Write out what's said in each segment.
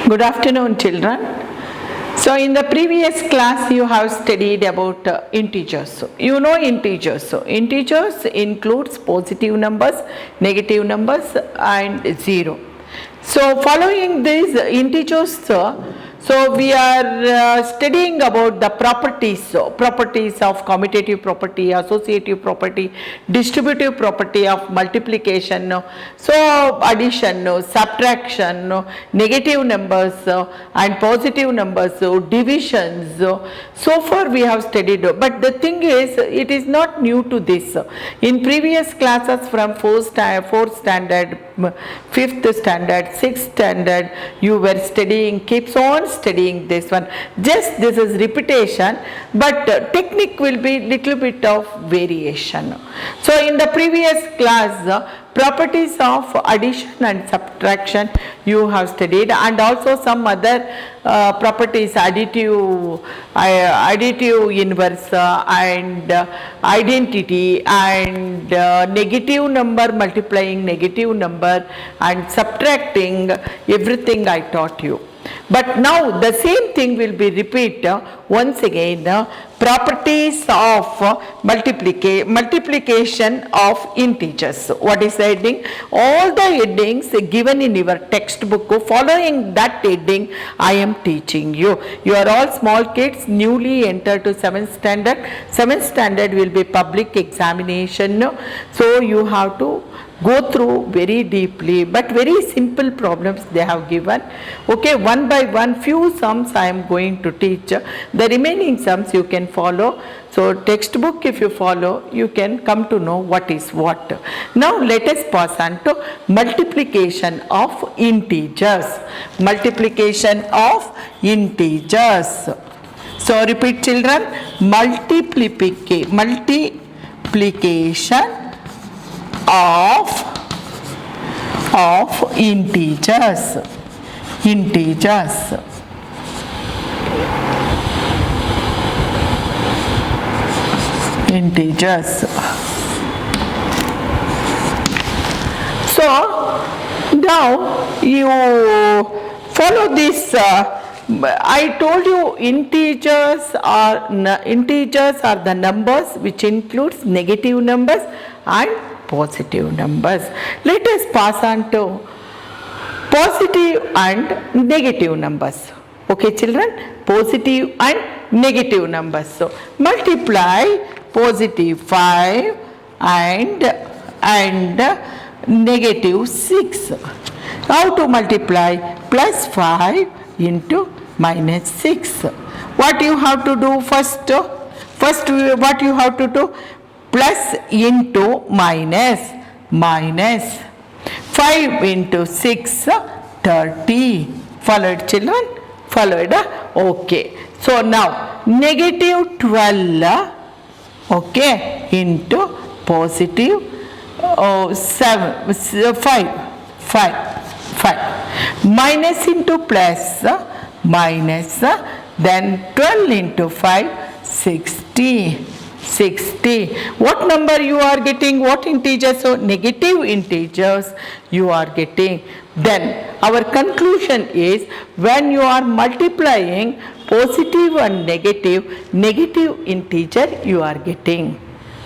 Good afternoon, children. So in the previous class you have studied about integers. You know integers. So integers includes positive numbers, negative numbers and zero. So following these integers, so we are studying about the properties of commutative property, associative property, distributive property of multiplication, so addition, subtraction, negative numbers and positive numbers, divisions. So far we have studied, but the thing is it is not new to this. In previous classes from 4th standard, 5th standard, 6th standard, you were studying, keeps on studying this one. Just this is repetition, but technique will be little bit of variation. So in the previous class, properties of addition and subtraction you have studied, and also some other properties, additive inverse and identity and negative number multiplying negative number and subtracting, everything I taught you. But now the same thing will be repeat once again, properties of multiplication of integers. What is the heading? All the headings given in your textbook, following that heading I am teaching you. You are all small kids, newly entered to 7th standard. 7th standard will be public examination, so you have to go through very deeply, but very simple problems they have given. Okay, one by one, few sums I am going to teach. The remaining sums you can follow. So textbook if you follow, you can come to know what is what. Now let us pass on to multiplication of integers. Multiplication of integers. So repeat, children. Multiplication of integers. So now you follow this. I told you integers are the numbers which includes negative numbers and positive numbers. Let us pass on to positive and negative numbers. Okay, children, positive and negative numbers. So multiply positive 5 and negative 6. How to multiply? Plus 5 into minus 6. What you have to do first? What you have to do? Plus into minus 5 into 6, 30. Followed, children? Followed? Okay. So now negative 12, okay, into positive 5. Minus into plus, minus, then 12 into 5, 60. What number you are getting? What integers? So negative integers you are getting. Then our conclusion is, when you are multiplying positive and negative integer you are getting.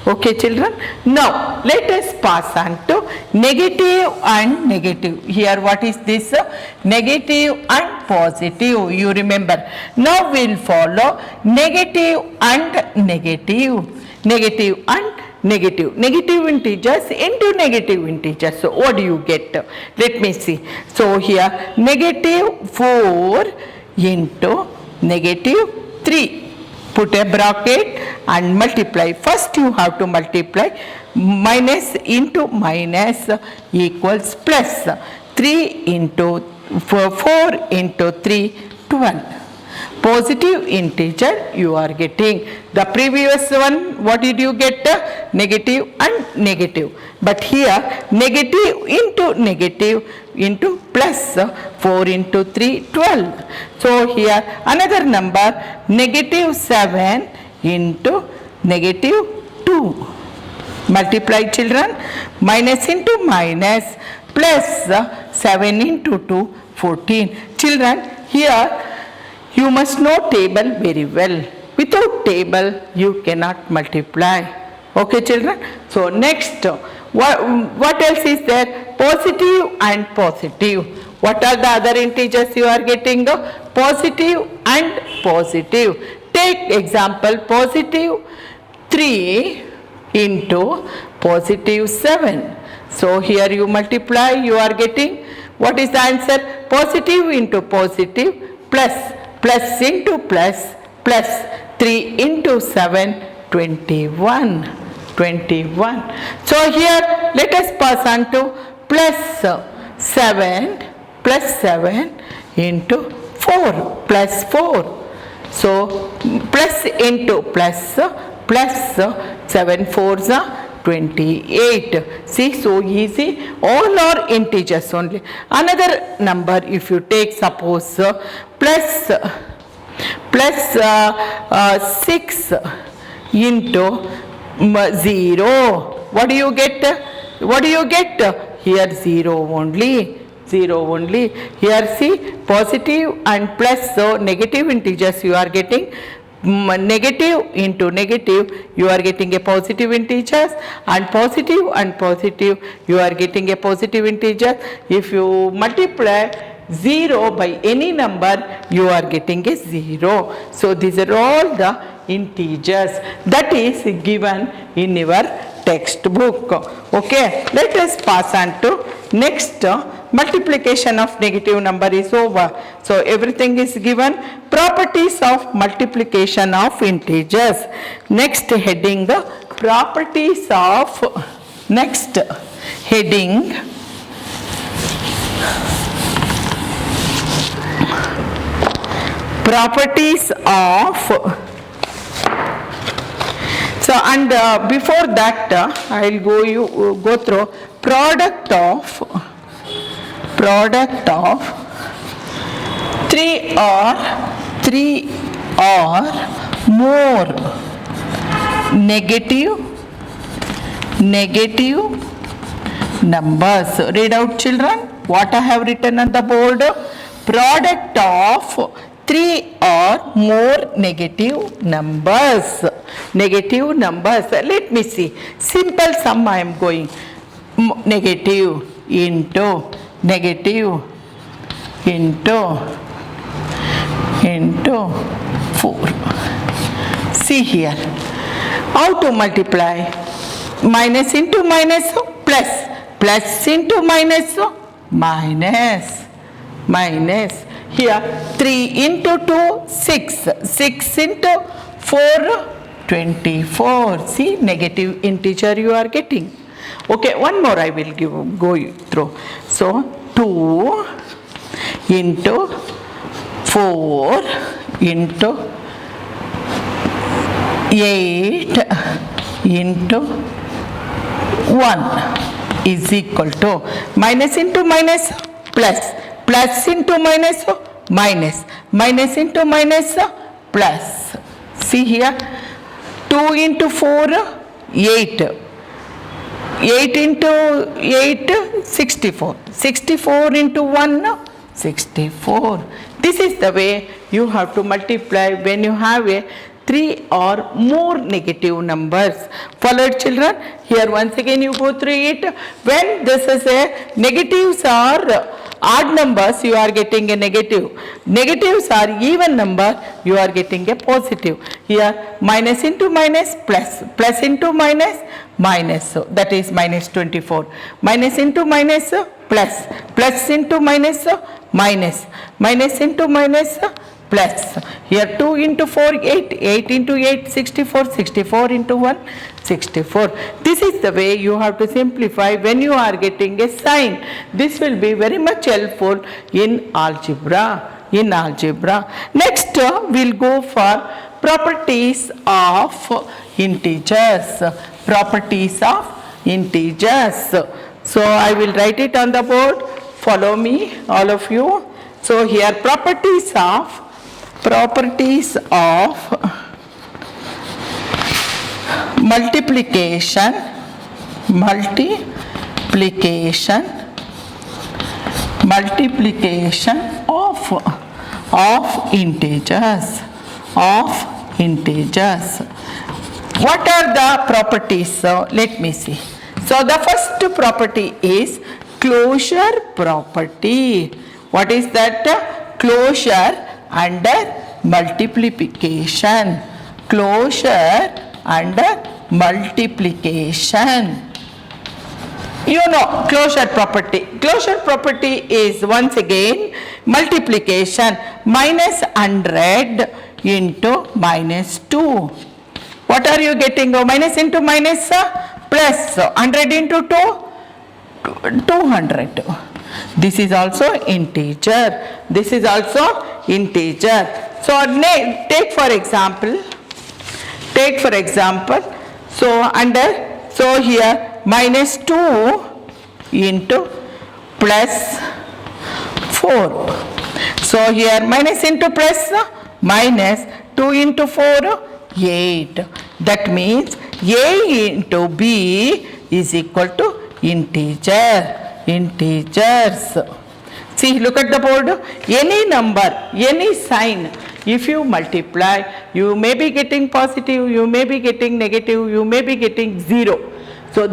Okay, children. Now let us pass on to negative and negative. Here what is this? Negative and positive. You remember. Now we will follow negative and negative. Negative and negative. Negative integers into negative integers. So what do you get? Let me see. So here negative 4 into negative 3. Put a bracket and multiply. First you have to multiply. Minus into minus equals plus. 3 into 4 into 3, 12. Positive integer you are getting. The previous one, what did you get? Negative and negative. But here negative into plus, 4 into 3, 12. So here another number, negative 7 into negative 2. Multiply, children. Minus into minus, plus 7 into 2, 14. Children, here you must know table very well. Without table, you cannot multiply. Okay, children? So, next, what else is there? Positive and positive. What are the other integers you are getting? Positive and positive. Take example, positive 3 into positive 7. So, here you multiply, you are getting, what is the answer? Positive into positive plus into plus 3 into 7, 21. So, here let us pass on to plus 7 into 4 plus 4. So, plus into plus 7 4s are 28. See, so easy. All are integers only. Another number, if you take suppose plus 6 into 0. What do you get? Here 0 only. Here see, positive and plus, so negative integers you are getting. Negative into negative, you are getting a positive integers, and positive you are getting a positive integer. If you multiply 0 by any number, you are getting a 0. So these are all the integers that is given in your textbook. Okay, let us pass on to next. Multiplication of negative number is over. So everything is given. Properties of multiplication of integers. Next heading, the properties of, next heading, properties of. So, and before that, I will go through product of 3 or more negative numbers. Read out, children, what I have written on the board. Product of 3 or more negative numbers. Let me see. Simple sum I am going. Negative into 4. See here. How to multiply? Minus into minus, plus into minus, minus. Here 3 into 2, 6 into 4, 24. See, negative integer you are getting. Okay, one more I will go through. So 2 into 4 into 8 into 1 is equal to minus into minus, plus into minus, minus into minus, plus. See here, 2 into 4, 8 into 8, 64. 64 into 1, 64. This is the way you have to multiply when you have a 3 or more negative numbers. Followed, children? Here once again you go through it. When this is a negatives are odd numbers, you are getting a negative. Negatives are even number, you are getting a positive. Here minus into minus, plus into minus, minus. So that is minus 24. Minus into minus, plus into minus, minus into minus, plus. Here 2 into 4, 8 into 8, 64 into 1, 64. This is the way you have to simplify when you are getting a sign. This will be very much helpful in algebra. Next, we'll go for properties of integers. So I will write it on the board. Follow me, all of you. So here properties of multiplication multiplication of integers, what are the properties? So let me see. So the first property is closure property. What is that? Closure under multiplication. Closure under multiplication. You know closure property. Closure property is once again multiplication. Minus 100 into minus 2. What are you getting? Oh, minus into minus plus. So 100 into 2, 200. This is also integer. This is also integer. So take for example. So here minus 2 into plus 4. So here minus into plus minus 2 into 4, 8. That means A into B is equal to integers. See, look at the board. Any number, any sign, if you multiply, you may be getting positive, you may be getting negative, you may be getting 0. So